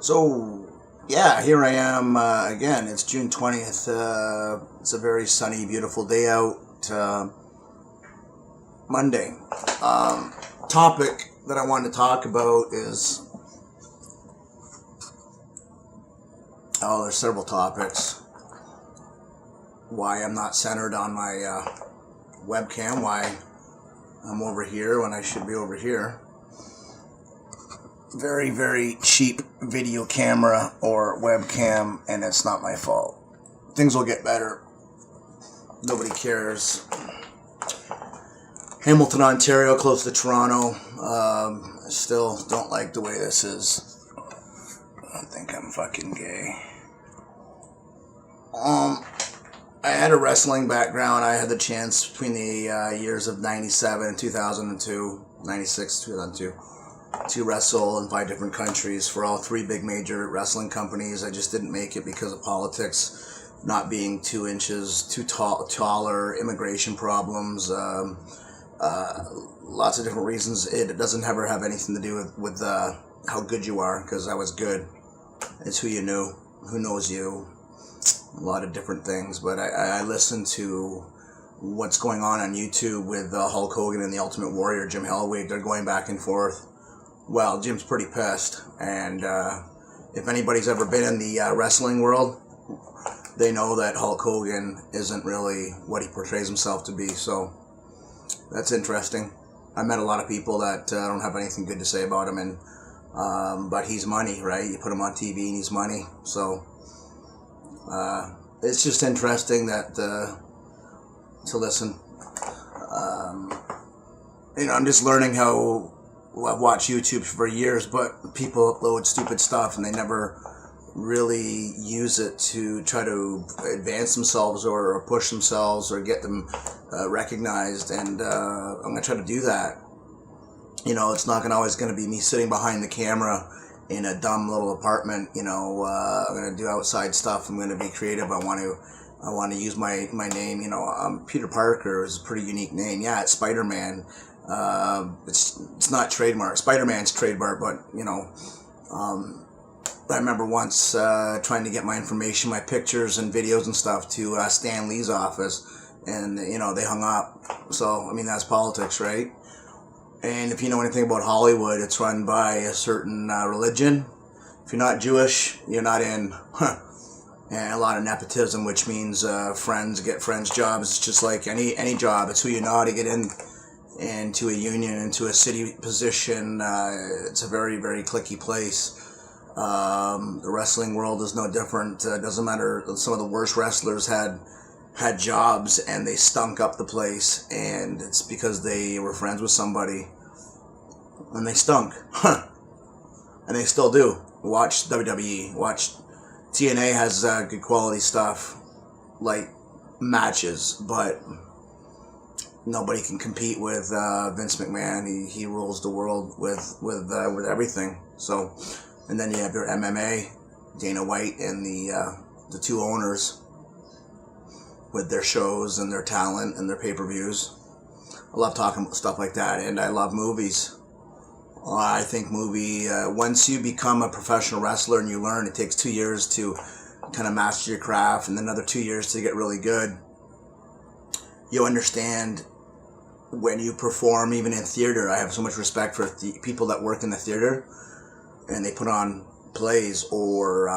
So, yeah, here I am again. It's June 20th. It's a very sunny, beautiful day out. Monday. Topic that I wanted to talk about is. Oh, there's several topics. Why I'm not centered on my webcam. Why I'm over here when I should be over here. Very, very cheap video camera or webcam, and it's not my fault. Things will get better. Nobody cares. Hamilton, Ontario, close to Toronto. Still don't like the way this is. I think I'm fucking gay. I had a wrestling background. I had the chance between the years of 97 and 2002, 96, 2002. To wrestle in 5 different countries for all 3 big major wrestling companies. I just didn't make it because of politics, not being 2 inches too taller, immigration problems, lots of different reasons. It doesn't ever have anything to do with how good you are, because I was good. It's who you knew, who knows you, a lot of different things. But I listened to what's going on YouTube with Hulk Hogan and the Ultimate Warrior, Jim Hellwig. They're going back and forth. Well, Jim's pretty pissed, and if anybody's ever been in the wrestling world, they know that Hulk Hogan isn't really what he portrays himself to be, so that's interesting. I met a lot of people that don't have anything good to say about him, and but he's money, right? You put him on TV and he's money, so it's just interesting that to listen. I'm just learning how. Well, I've watched YouTube for years, but people upload stupid stuff and they never really use it to try to advance themselves or push themselves or get them recognized. And I'm going to try to do that. It's not always going to be me sitting behind the camera in a dumb little apartment. I'm going to do outside stuff. I'm going to be creative. I want to use my name. Peter Parker is a pretty unique name. Yeah, it's Spider-Man. It's not trademark. Spider-Man's trademark, but I remember once trying to get my information, my pictures and videos and stuff to Stan Lee's office, and they hung up. So that's politics, right? And if you know anything about Hollywood, it's run by a certain religion. If you're not Jewish, you're not in. And a lot of nepotism, which means friends get friends jobs. It's just like any job. It's who you know how to get into a union, into a city position. It's a very, very cliquey place. The wrestling world is no different. Doesn't matter. Some of the worst wrestlers had jobs and they stunk up the place, and it's because they were friends with somebody and they stunk. And they still do. Watch WWE. Watch TNA has good quality stuff, like matches, but nobody can compete with Vince McMahon. He rules the world with everything. So, and then you have your MMA, Dana White and the 2 owners with their shows and their talent and their pay-per-views. I love talking about stuff like that, and I love movies. I think once you become a professional wrestler and you learn, it takes 2 years to kind of master your craft, and then another 2 years to get really good. You understand when you perform, even in theater. I have so much respect for the people that work in the theater and they put on plays, or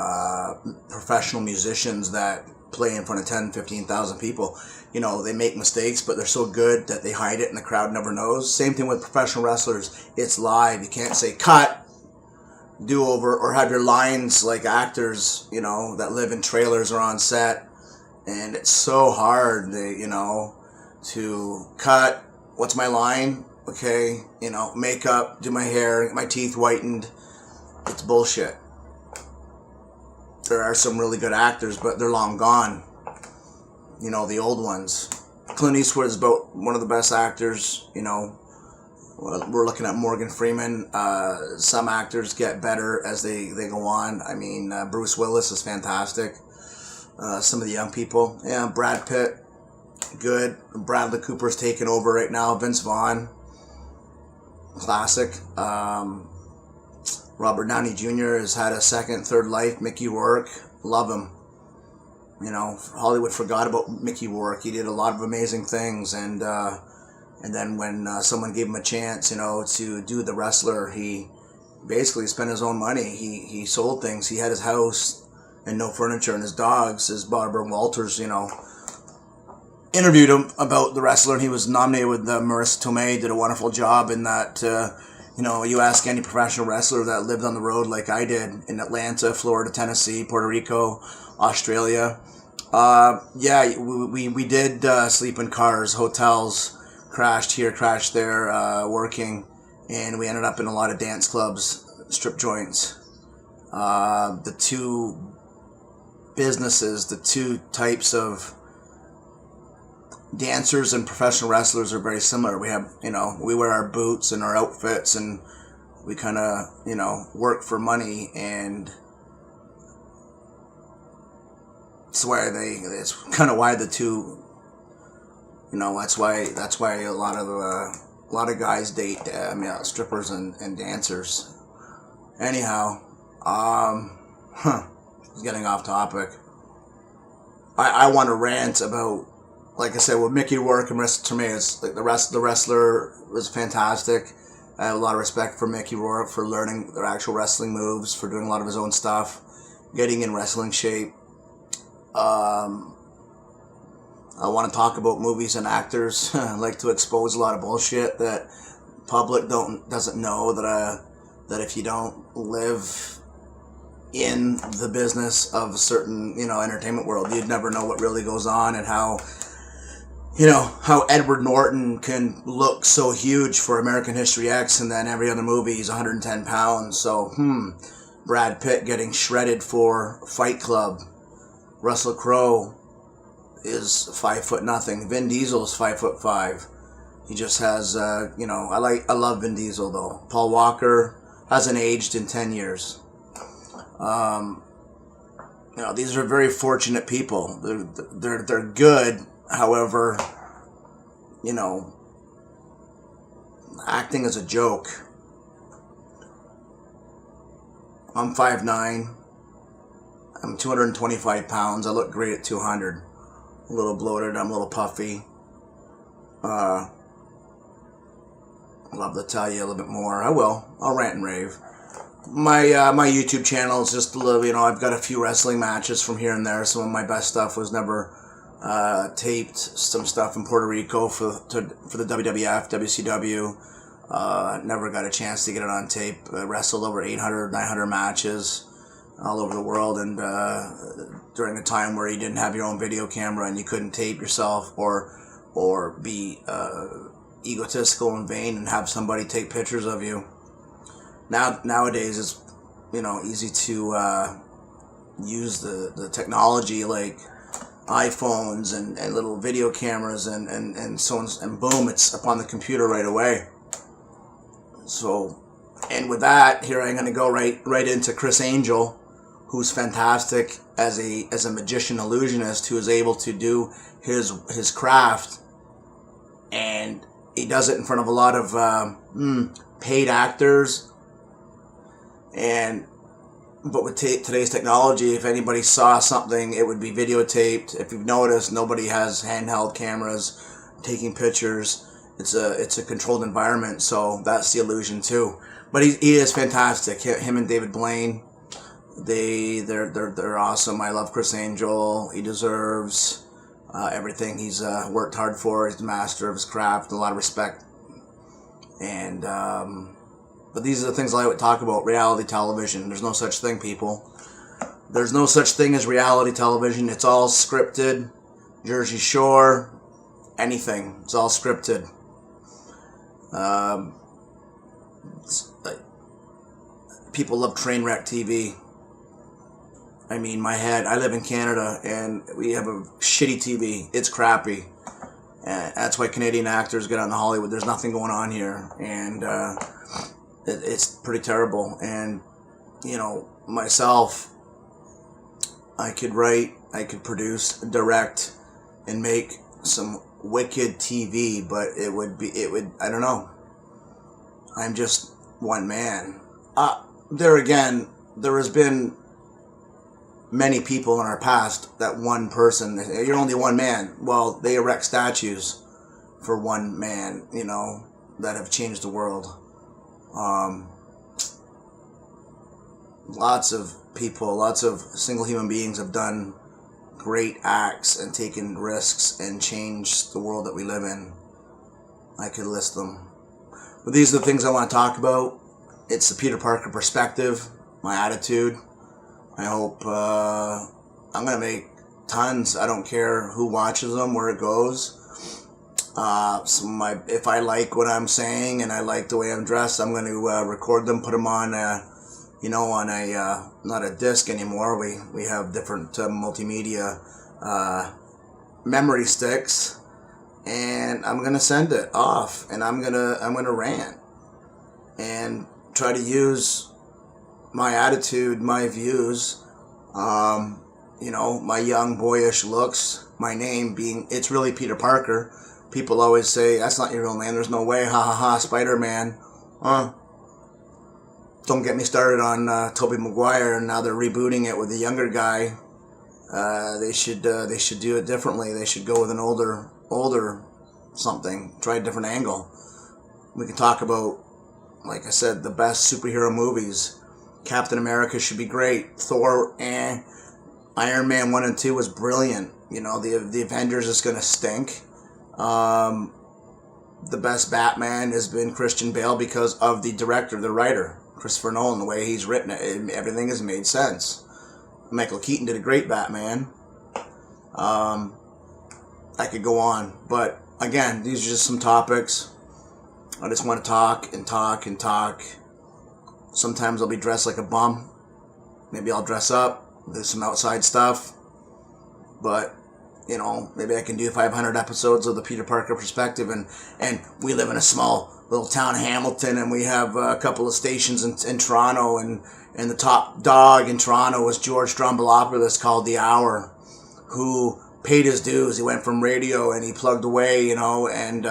professional musicians that play in front of 10, 15,000 people. They make mistakes, but they're so good that they hide it and the crowd never knows. Same thing with professional wrestlers. It's live. You can't say cut, do over, or have your lines like actors, that live in trailers or on set. And it's so hard, to cut. What's my line? Okay, makeup, do my hair, get my teeth whitened. It's bullshit. There are some really good actors, but they're long gone. The old ones. Clint Eastwood is about one of the best actors. We're looking at Morgan Freeman. Some actors get better as they go on. Bruce Willis is fantastic. Some of the young people. Yeah, Brad Pitt. Good. Bradley Cooper's taking over right now. Vince Vaughn, classic. Robert Downey Jr. has had a second, third life. Mickey Rourke, love him. You know, Hollywood forgot about Mickey Rourke. He did a lot of amazing things, and then when someone gave him a chance, you know, to do The Wrestler, he basically spent his own money. He sold things. He had his house and no furniture, and his dogs. His Barbara Walters, you know, interviewed him about The Wrestler, and he was nominated with Marissa Tomei. Did a wonderful job in that. You know, you ask any professional wrestler that lived on the road like I did in Atlanta, Florida, Tennessee, Puerto Rico, Australia. Yeah, we did sleep in cars, hotels, crashed here, crashed there, working, and we ended up in a lot of dance clubs, strip joints. The two businesses, the two types of dancers and professional wrestlers are very similar. We have, you know, we wear our boots and our outfits, and we kind of, you know, work for money, and it's kind of why the two, you know, that's why a lot of guys date strippers and dancers. Anyhow, getting off topic. I want to rant about, like I said, with Mickey Rourke and Marissa Tomei, it's like the Wrestler was fantastic. I have a lot of respect for Mickey Rourke for learning their actual wrestling moves, for doing a lot of his own stuff, getting in wrestling shape. I want to talk about movies and actors. I like to expose a lot of bullshit that public doesn't know, that if you don't live in the business of a certain, you know, entertainment world, you'd never know what really goes on, and how, you know, how Edward Norton can look so huge for American History X, and then every other movie he's 110 pounds. So, Brad Pitt getting shredded for Fight Club. Russell Crowe is 5'0". Vin Diesel is 5'5". He just has, you know, I love Vin Diesel though. Paul Walker hasn't aged in 10 years. You know, these are very fortunate people. They're good. However, you know, acting is a joke. I'm 5'9". I'm 225 pounds. I look great at 200. A little bloated. I'm a little puffy. I'd love to tell you a little bit more. I will. I'll rant and rave. My YouTube channel is just a little, you know, I've got a few wrestling matches from here and there. Some of my best stuff was never taped. Some stuff in Puerto Rico for the WWF, WCW. Never got a chance to get it on tape. Wrestled over 800, 900 matches all over the world, and during a time where you didn't have your own video camera and you couldn't tape yourself or be egotistical and vain and have somebody take pictures of you. Nowadays it's, you know, easy to use the technology like iPhones and little video cameras and so on, and boom, it's up on the computer right away. So, and with that, here I'm going to go right into Chris Angel, who's fantastic as a magician illusionist, who is able to do his craft, and he does it in front of a lot of paid actors. But with today's technology, if anybody saw something, it would be videotaped. If you've noticed, nobody has handheld cameras taking pictures. It's a controlled environment, so that's the illusion too. But he is fantastic. Him and David Blaine, they're awesome. I love Chris Angel. He deserves everything he's worked hard for. He's the master of his craft. A lot of respect. And but these are the things I would talk about. Reality television. There's no such thing, people. There's no such thing as reality television. It's all scripted. Jersey Shore, anything. It's all scripted. People love train wreck TV. I mean, I live in Canada, and we have a shitty TV. It's crappy. And that's why Canadian actors get on to Hollywood. There's nothing going on here. And it's pretty terrible. And, you know, myself, I could write, I could produce, direct, and make some wicked TV, but it would, I don't know. I'm just one man. there again, there has been many people in our past that one person, you're only one man. Well, they erect statues for one man, you know, that have changed the world. Lots of people, lots of single human beings have done great acts and taken risks and changed the world that we live in. I could list them. But these are the things I want to talk about. It's the Peter Parker perspective, my attitude. I hope I'm going to make tons. I don't care who watches them, where it goes. If I like what I'm saying and I like the way I'm dressed, I'm going to record them, put them on, on a, not a disc anymore. We have different multimedia memory sticks, and I'm going to send it off, and I'm going to rant and try to use my attitude, my views, my young boyish looks, my name being, it's really Peter Parker. People always say, that's not your real name, there's no way, ha ha ha, Spider-Man. Don't get me started on Tobey Maguire, and now they're rebooting it with a younger guy. They should do it differently. They should go with an older something, try a different angle. We can talk about, like I said, the best superhero movies. Captain America should be great. Thor, Iron Man 1 and 2 was brilliant. You know, the Avengers is going to stink. The best Batman has been Christian Bale because of the director, the writer, Christopher Nolan, the way he's written it. Everything has made sense. Michael Keaton did a great Batman. I could go on. But, again, these are just some topics. I just want to talk and talk and talk. Sometimes I'll be dressed like a bum. Maybe I'll dress up, do some outside stuff. But, maybe I can do 500 episodes of the Peter Parker perspective. And we live in a small little town, Hamilton, and we have a couple of stations in Toronto. And the top dog in Toronto was George Drombolopoulos, called The Hour, who paid his dues. He went from radio and he plugged away, and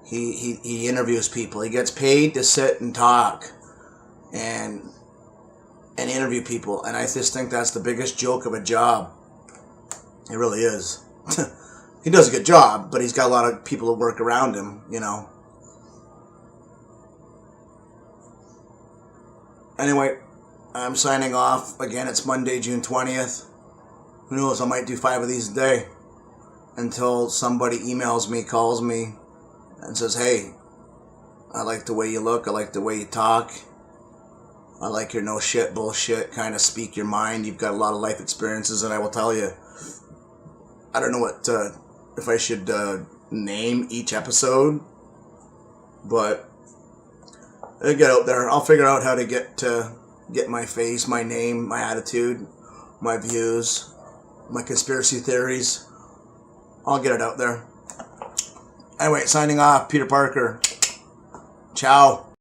he interviews people. He gets paid to sit and talk and interview people, and I just think that's the biggest joke of a job. It really is. He does a good job, but he's got a lot of people who work around him, Anyway, I'm signing off. Again, it's Monday, June 20th. Who knows, I might do 5 of these a day until somebody emails me, calls me, and says, hey, I like the way you look, I like the way you talk, I like your no shit, bullshit, kind of speak your mind. You've got a lot of life experiences, and I will tell you. I don't know what if I should name each episode, but it'll get out there. I'll figure out how to get my face, my name, my attitude, my views, my conspiracy theories. I'll get it out there. Anyway, signing off, Peter Parker. Ciao.